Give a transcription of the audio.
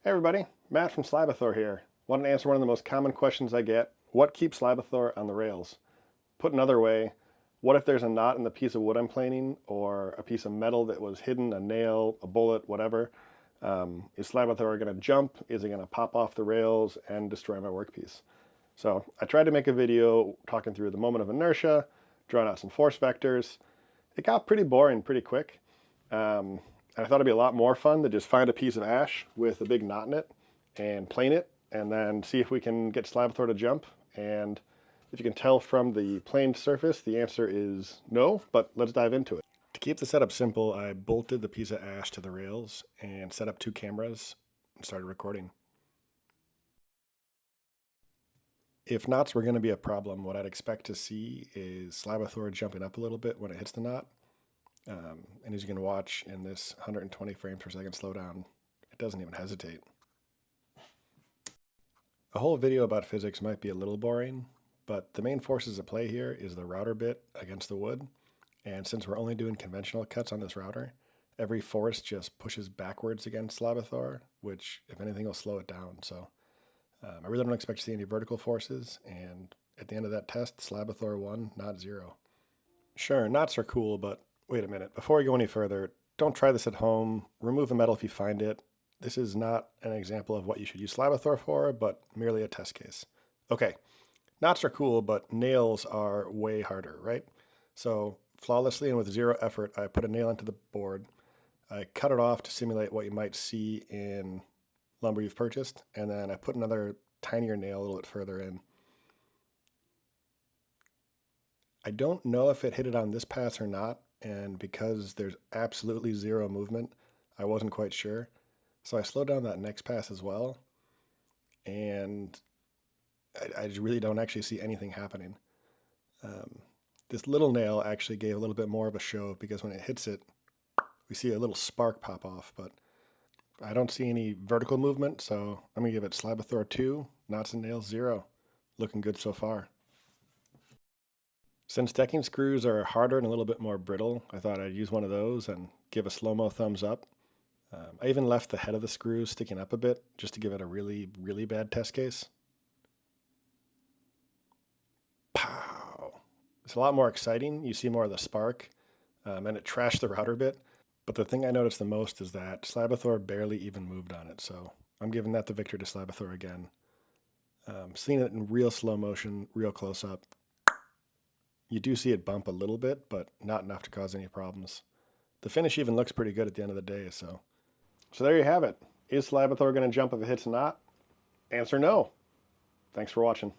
Hey everybody, Matt from Slabathor here. Wanted to answer one of the most common questions I get. What keeps Slabathor on the rails? Put another way, what if there's a knot in the piece of wood I'm planing, or a piece of metal that was hidden, a nail, a bullet, whatever? Is Slabathor going to jump? Is it going to pop off the rails and destroy my workpiece? So I tried to make a video talking through the moment of inertia, drawing out some force vectors. It got pretty boring pretty quick. And I thought it'd be a lot more fun to just find a piece of ash with a big knot in it and plane it, and then see if we can get Slabathor to jump. And if you can tell from the planed surface, the answer is no, but let's dive into it. To keep the setup simple, I bolted the piece of ash to the rails and set up two cameras and started recording. If knots were going to be a problem, what I'd expect to see is Slabathor jumping up a little bit when it hits the knot. And as you can watch in this 120 frames per second slowdown, it doesn't even hesitate. A whole video about physics might be a little boring, but the main forces at play here is the router bit against the wood. And since we're only doing conventional cuts on this router, every force just pushes backwards against Slabathor, which, if anything, will slow it down. So I really don't expect to see any vertical forces, and at the end of that test, Slabathor won, not zero. Sure, knots are cool, but wait a minute. Before we go any further, don't try this at home. Remove the metal if you find it. This is not an example of what you should use Slabathor for, but merely a test case. Okay, knots are cool, but nails are way harder, right? So flawlessly and with zero effort, I put a nail into the board. I cut it off to simulate what you might see in lumber you've purchased, and then I put another tinier nail a little bit further in. I don't know if it hit it on this pass or not, and because there's absolutely zero movement, I wasn't quite sure. So I slowed down that next pass as well, and I really don't actually see anything happening. This little nail actually gave a little bit more of a show because when it hits it, we see a little spark pop off, but I don't see any vertical movement, so I'm going to give it Slabathor 2, knots and nails 0. Looking good so far. Since decking screws are harder and a little bit more brittle, I thought I'd use one of those and give a slow-mo thumbs up. I even left the head of the screw sticking up a bit just to give it a really, really bad test case. Pow! It's a lot more exciting. You see more of the spark, and it trashed the router bit. But the thing I noticed the most is that Slabathor barely even moved on it, so I'm giving that the victory to Slabathor again. Seeing it in real slow motion, real close up, you do see it bump a little bit, but not enough to cause any problems. The finish even looks pretty good at the end of the day, so. So there you have it. Is Slabathor going to jump if it hits a knot? Answer no. Thanks for watching.